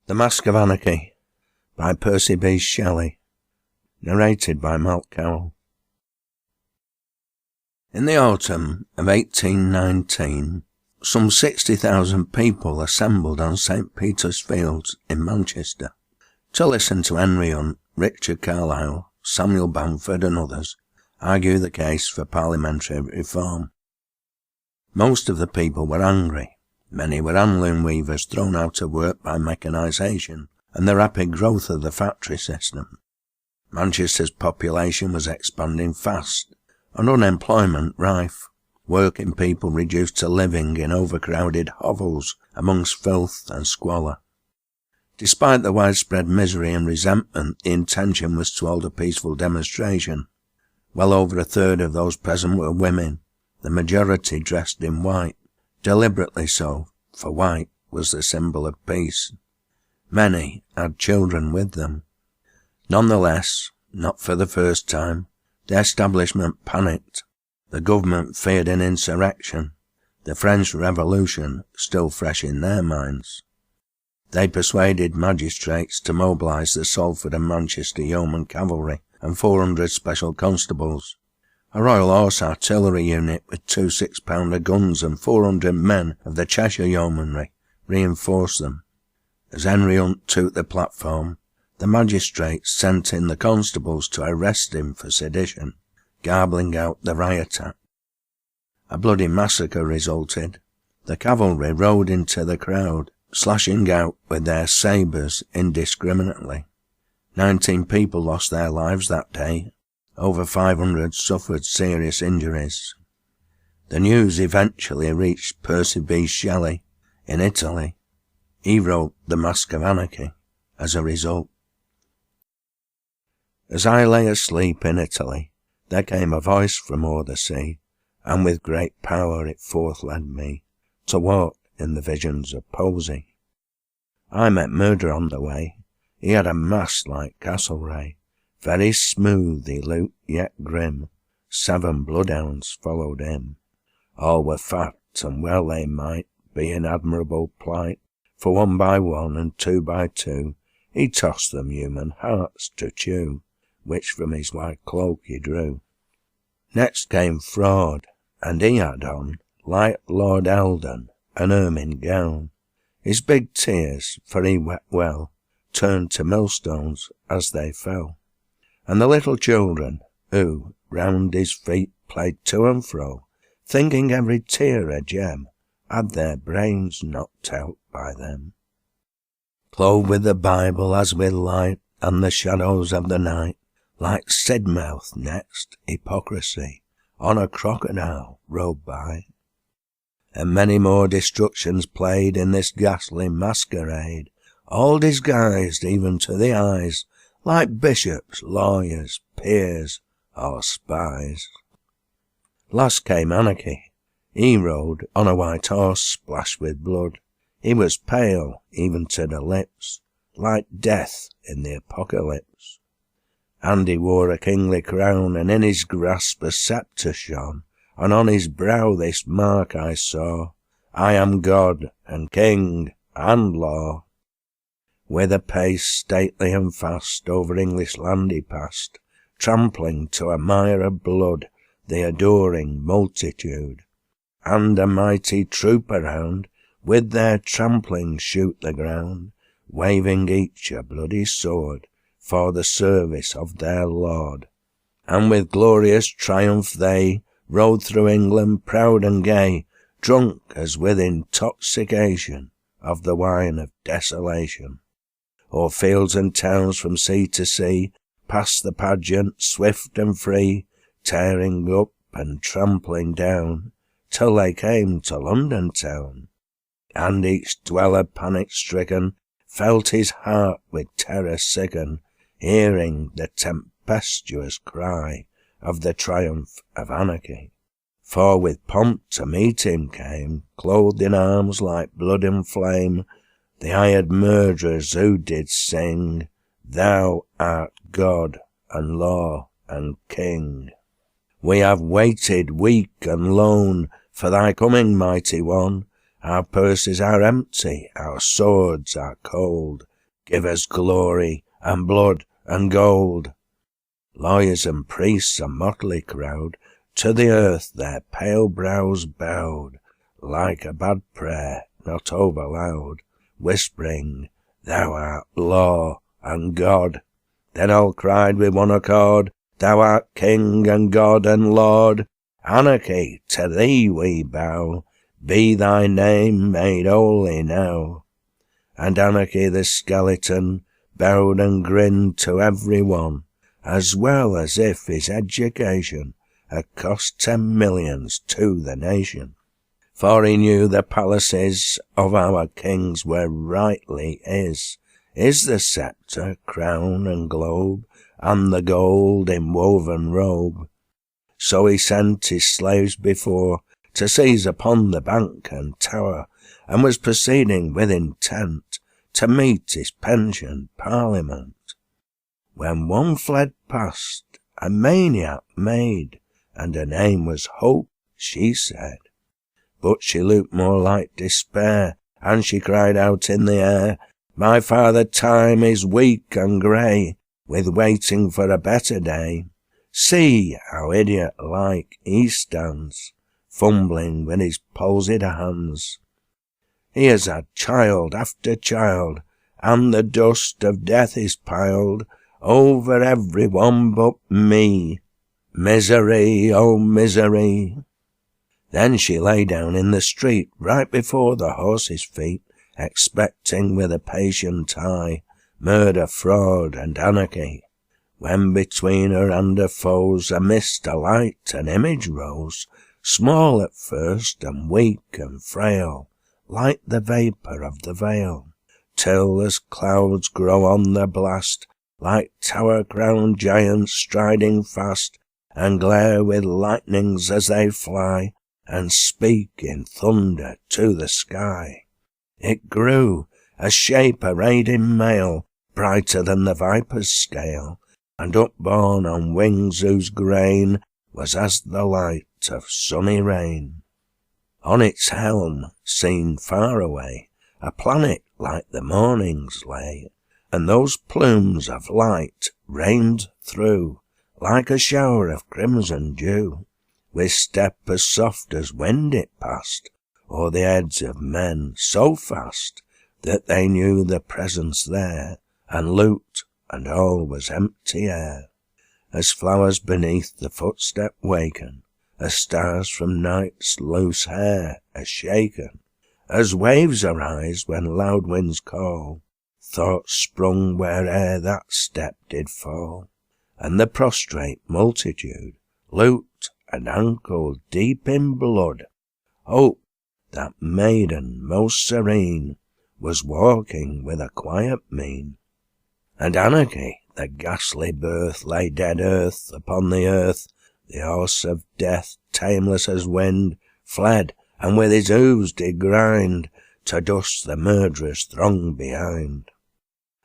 The Masque of Anarchy by Percy Bysshe Shelley. Narrated by Malc Cowle. In the autumn of 1819, some 60,000 people assembled on St. Peter's Fields in Manchester to listen to Henry Hunt, Richard Carlile, Samuel Bamford and others argue the case for Parliamentary Reform. Most of the people were angry. Many were handloom weavers thrown out of work by mechanisation and the rapid growth of the factory system. Manchester's population was expanding fast and unemployment rife, working people reduced to living in overcrowded hovels amongst filth and squalor. Despite the widespread misery and resentment, the intention was to hold a peaceful demonstration. Well over a third of those present were women, the majority dressed in white. Deliberately so, for white was the symbol of peace. Many had children with them. Nonetheless, not for the first time, the establishment panicked. The government feared an insurrection, the French Revolution still fresh in their minds. They persuaded magistrates to mobilise the Salford and Manchester yeoman cavalry and 400 special constables. A Royal Horse Artillery unit with 2 6-pounder guns and 400 men of the Cheshire Yeomanry reinforced them. As Henry Hunt took the platform, the magistrates sent in the constables to arrest him for sedition, garbling out the riot act. A bloody massacre resulted. The cavalry rode into the crowd, slashing out with their sabres indiscriminately. 19 people lost their lives that day. Over 500 suffered serious injuries. The news eventually reached Percy Bysshe Shelley in Italy. He wrote The Masque of Anarchy as a result. As I lay asleep in Italy, there came a voice from o'er the sea, and with great power it forth led me to walk in the visions of poesy. I met Murder on the way. He had a mast like Castlereagh. Very smooth he looked, yet grim. 7 bloodhounds followed him. All were fat, and well they might be in admirable plight, for 1 by 1 and 2 by 2 he tossed them human hearts to chew, which from his white cloak he drew. Next came Fraud, and he had on, like Lord Eldon, an ermine gown. His big tears, for he wept well, turned to millstones as they fell. And the little children, who round his feet played to and fro, thinking every tear a gem, had their brains knocked out by them. Clothed with the Bible as with light, and the shadows of the night, like Sidmouth next, hypocrisy, on a crocodile rode by. And many more destructions played in this ghastly masquerade, all disguised even to the eyes, like bishops, lawyers, peers, or spies. Last came Anarchy. He rode on a white horse splashed with blood. He was pale, even to the lips, like death in the apocalypse. And he wore a kingly crown, and in his grasp a sceptre shone, and on his brow this mark I saw, I am God, and King, and Law. With a pace stately and fast over English land he passed, trampling to a mire of blood the adoring multitude. And a mighty troop around, with their trampling shoot the ground, waving each a bloody sword for the service of their Lord. And with glorious triumph they rode through England proud and gay, drunk as with intoxication of the wine of desolation. O'er fields and towns from sea to sea, past the pageant swift and free, tearing up and trampling down, till they came to London town. And each dweller panic-stricken felt his heart with terror sicken, hearing the tempestuous cry of the triumph of anarchy. For with pomp to meet him came, clothed in arms like blood and flame, the hired murderers who did sing, Thou art God and Law and King. We have waited weak and lone for thy coming, mighty one. Our purses are empty, our swords are cold, give us glory and blood and gold. Lawyers and priests, a motley crowd, to the earth their pale brows bowed, like a bad prayer, not over loud, whispering, Thou art law and God. Then all cried with one accord, Thou art King and God and Lord. Anarchy, to thee we bow, be thy name made holy now. And Anarchy the skeleton bowed and grinned to every one, as well as if his education had cost 10 millions to the nation. For he knew the palaces of our kings were rightly his, is the sceptre, crown and globe, and the gold inwoven robe. So he sent his slaves before to seize upon the bank and tower, and was proceeding with intent to meet his pensioned Parliament. When one fled past, a maniac maid, and her name was Hope, she said. But she looked more like despair, and she cried out in the air, My father time is weak and grey, with waiting for a better day. See how idiot-like he stands, fumbling with his palsied hands. He has had child after child, and the dust of death is piled over every one but me. Misery, oh misery. Then she lay down in the street, right before the horse's feet, expecting with a patient eye murder, fraud, and anarchy. When between her and her foes a mist, a light, an image rose, small at first and weak and frail, like the vapour of the veil, till as clouds grow on the blast, like tower-crowned giants striding fast, and glare with lightnings as they fly, and speak in thunder to the sky. It grew, a shape arrayed in mail, brighter than the viper's scale, and upborne on wings whose grain was as the light of sunny rain. On its helm, seen far away, a planet like the morning's lay, and those plumes of light rained through, like a shower of crimson dew, with step as soft as wind it passed o'er the heads of men so fast that they knew the presence there, and looked, and all was empty air. As flowers beneath the footstep waken, as stars from night's loose hair are shaken, as waves arise when loud winds call, thoughts sprung where'er that step did fall, and the prostrate multitude looked and ankled deep in blood. Hope, that maiden most serene, was walking with a quiet mien. And Anarchy, the ghastly birth, lay dead earth upon the earth. The horse of death, tameless as wind, fled, and with his hooves did grind to dust the murderous throng behind.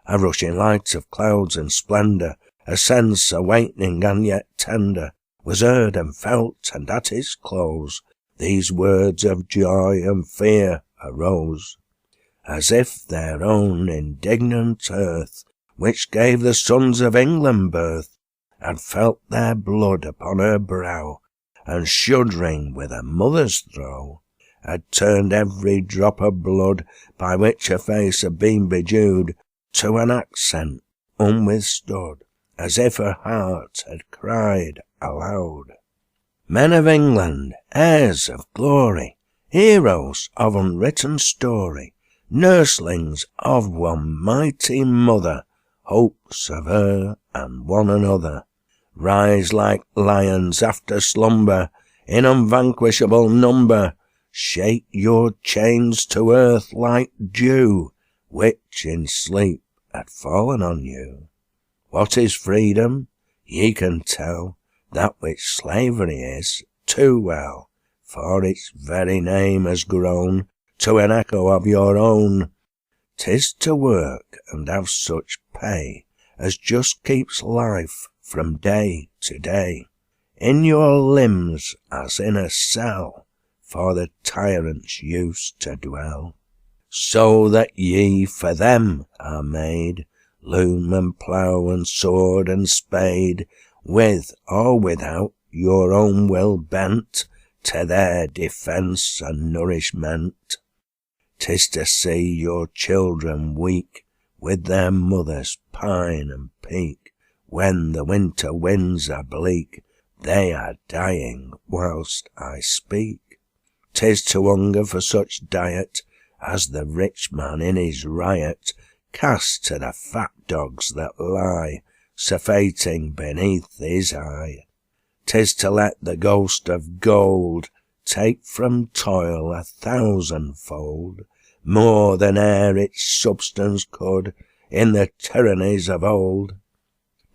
A rushing light of clouds and splendour, a sense awakening and yet tender, was heard and felt, and at its close these words of joy and fear arose, as if their own indignant earth, which gave the sons of England birth, had felt their blood upon her brow, and shuddering with a mother's throe, had turned every drop of blood by which her face had been bedewed to an accent unwithstood, as if her heart had cried aloud. Men of England, heirs of glory, heroes of unwritten story, nurslings of one mighty mother, hopes of her and one another, rise like lions after slumber, in unvanquishable number, shake your chains to earth like dew, which in sleep had fallen on you. What is freedom? Ye can tell that which slavery is too well, for its very name has grown to an echo of your own. 'Tis to work and have such pay as just keeps life from day to day, in your limbs as in a cell, for the tyrants used to dwell. so that ye for them are made, loom and plough and sword and spade, with or without your own will bent to their defence and nourishment. 'Tis to see your children weak, with their mothers pine and peak, when the winter winds are bleak, they are dying whilst I speak. 'Tis to hunger for such diet as the rich man in his riot casts to the fat dogs that lie surfeiting beneath his eye. 'Tis to let the ghost of gold take from toil 1,000-fold, more than e'er its substance could in the tyrannies of old.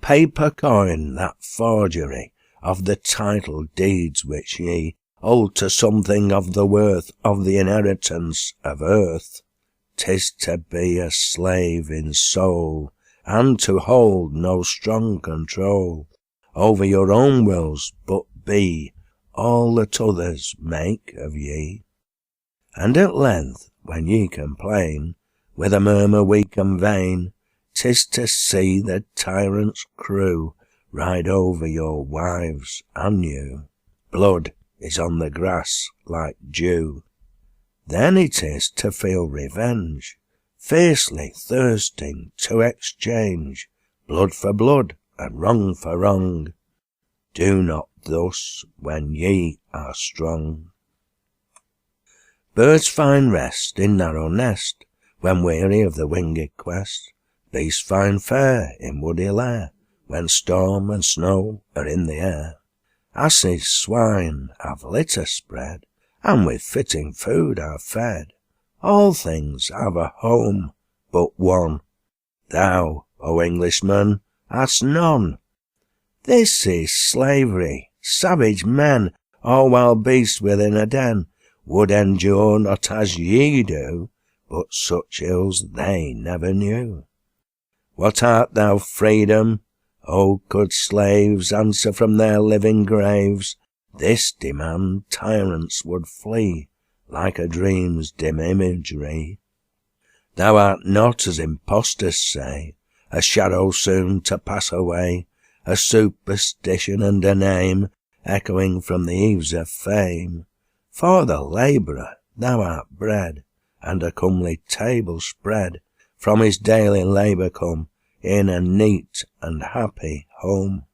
Paper coin, that forgery of the title deeds which ye hold to something of the worth of the inheritance of earth. 'Tis to be a slave in soul, and to hold no strong control over your own wills, but be all that others make of ye. And at length, when ye complain, with a murmur weak and vain, 'tis to see the tyrant's crew ride over your wives and you. Blood is on the grass like dew. Then it is to feel revenge, fiercely thirsting to exchange blood for blood and wrong for wrong. Do not thus when ye are strong. Birds find rest in narrow nest, when weary of the winged quest. Beasts find fare in woody lair, when storm and snow are in the air. Asses, swine have litter spread, and with fitting food are fed. All things have a home but one. Thou, O Englishman, hast none. This is slavery. Savage men, all wild beasts within a den, would endure not as ye do, but such ills they never knew. What art thou, freedom? Oh, could slaves answer from their living graves this demand, tyrants would flee like a dream's dim imagery. Thou art not, as impostors say, a shadow soon to pass away, a superstition and a name echoing from the eaves of fame. For the labourer thou art bread, and a comely table spread, from his daily labour come in a neat and happy home.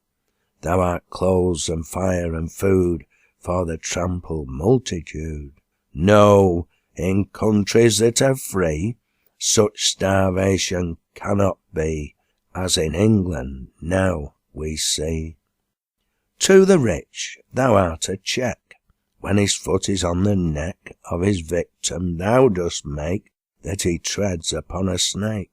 Thou art clothes and fire and food for the trampled multitude. No, in countries that are free, such starvation cannot be, as in England now we see. To the rich thou art a check, when his foot is on the neck of his victim thou dost make that he treads upon a snake.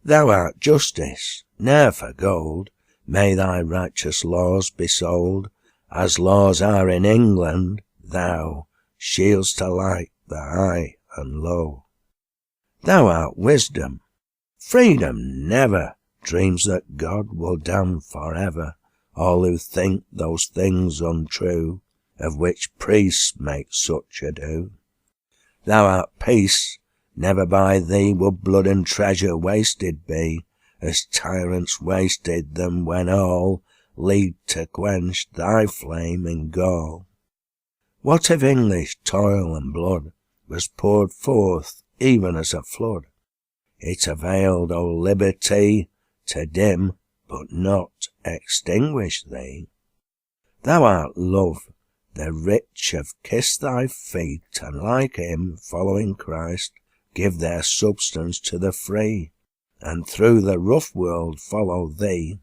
Thou art justice, ne'er for gold may thy righteous laws be sold, as laws are in England, thou shield'st alike the high and low. Thou art wisdom, freedom never dreams that God will damn for ever all who think those things untrue, of which priests make such ado. Thou art peace, never by thee would blood and treasure wasted be, as tyrants wasted them when all lead to quench thy flame in gall. What if English toil and blood was poured forth even as a flood? It availed, O liberty, to dim but not extinguish thee. Thou art love, the rich have kissed thy feet, and like him, following Christ, give their substance to the free, and through the rough world follow thee.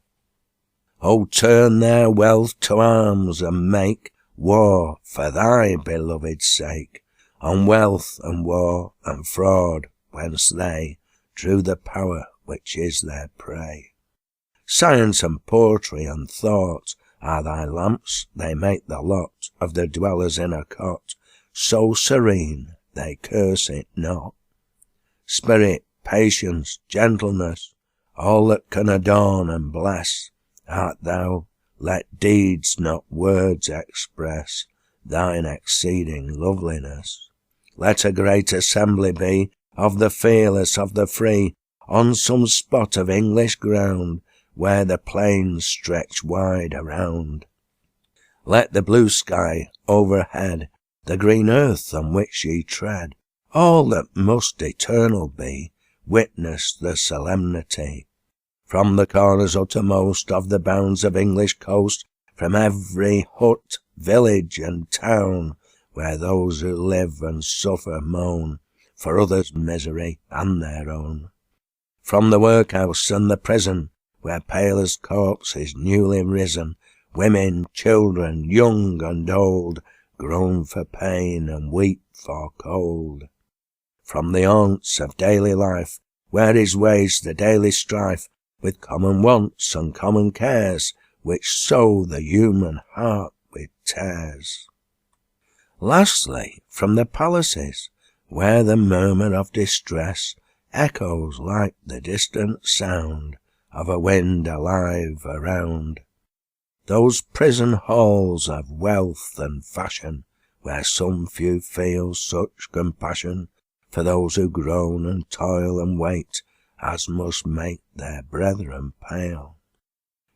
O turn their wealth to arms, and make war for thy beloved's sake, on wealth and war and fraud, whence they drew the power which is their prey. Science and poetry and thought are thy lamps, they make the lot of the dwellers in a cot so serene they curse it not. Spirit, patience, gentleness, all that can adorn and bless, art thou, let deeds not words express thine exceeding loveliness. Let a great assembly be of the fearless, of the free, on some spot of English ground, where the plains stretch wide around. Let the blue sky overhead, the green earth on which ye tread, all that must eternal be, witness the solemnity. From the corners uttermost of the bounds of English coast, from every hut, village, and town, where those who live and suffer moan for others' misery and their own. From the workhouse and the prison, where pale as corpses newly risen, women, children, young and old, groan for pain and weep for cold. From the haunts of daily life, where is waged the daily strife, with common wants and common cares, which sow the human heart with tares. Lastly, from the palaces, where the murmur of distress echoes like the distant sound of a wind alive around. Those prison halls of wealth and fashion, where some few feel such compassion for those who groan and toil and wait, as must make their brethren pale.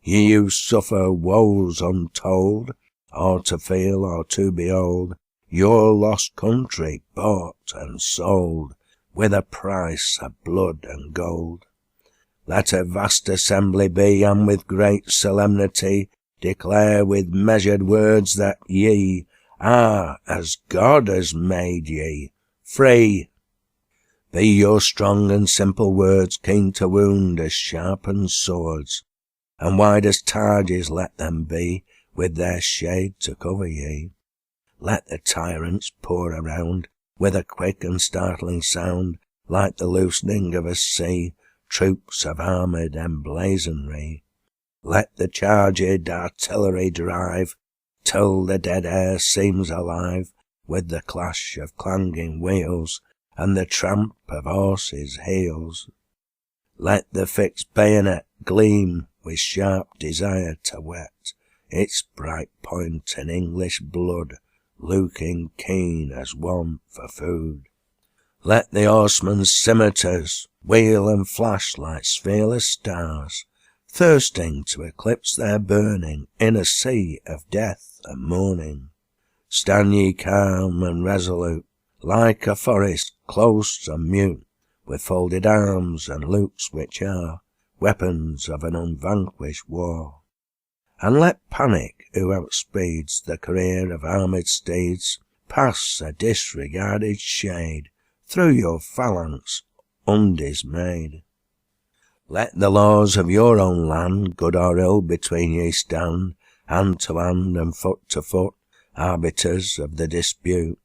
Ye who suffer woes untold, or to feel or to behold your lost country bought and sold with a price of blood and gold. Let a vast assembly be, and with great solemnity declare with measured words that ye are, as God has made ye, free. Be your strong and simple words keen to wound as sharpened swords, and wide as targes let them be, with their shade to cover ye. Let the tyrants pour around, with a quick and startling sound, like the loosening of a sea, troops of armoured emblazonry. Let the charged artillery drive, till the dead air seems alive, with the clash of clanging wheels, and the tramp of horses' heels. Let the fixed bayonet gleam with sharp desire to whet its bright point in English blood, looking keen as one for food. Let the horsemen's scimitars wheel and flash like sphereless stars, thirsting to eclipse their burning in a sea of death and mourning. Stand ye calm and resolute, like a forest close and mute, with folded arms and loops which are weapons of an unvanquished war. And let panic, who outspeeds the career of armoured steeds, pass a disregarded shade through your phalanx undismayed. Let the laws of your own land, good or ill, between ye stand, hand to hand and foot to foot, arbiters of the dispute.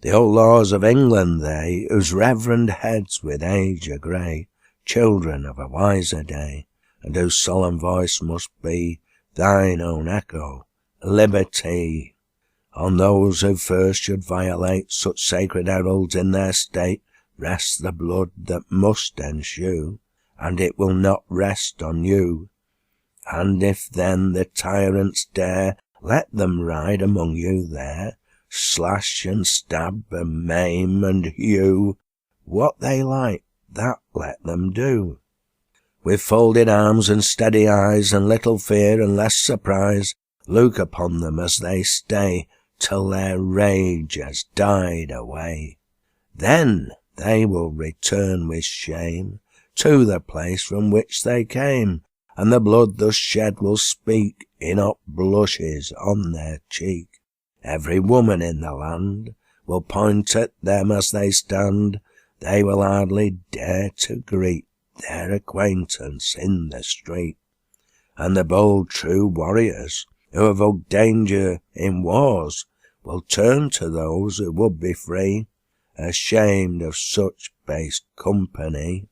The old laws of England they, whose reverend heads with age are grey, children of a wiser day, and whose solemn voice must be thine own echo, liberty. On those who first should violate such sacred heralds in their state rests the blood that must ensue, and it will not rest on you. And if then the tyrants dare, let them ride among you there, slash and stab and maim and hew, what they like, that let them do. With folded arms and steady eyes, and little fear and less surprise, look upon them as they stay, till their rage has died away. Then they will return with shame to the place from which they came, and the blood thus shed will speak in hot blushes on their cheek. Every woman in the land will point at them as they stand, they will hardly dare to greet their acquaintance in the street. And the bold true warriors, who evoke danger in wars, will turn to those who would be free, ashamed of such base company.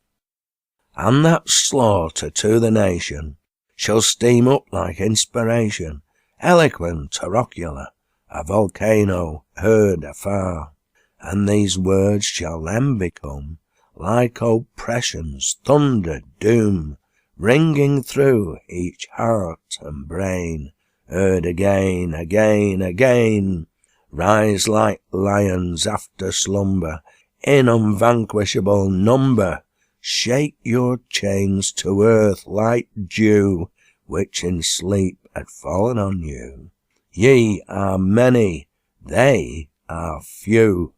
And that slaughter to the nation shall steam up like inspiration, eloquent, oracular, a volcano heard afar, and these words shall then become like oppression's thundered doom, ringing through each heart and brain, heard again, again, again, rise like lions after slumber in unvanquishable number, shake your chains to earth like dew, which in sleep had fallen on you. Ye are many, they are few.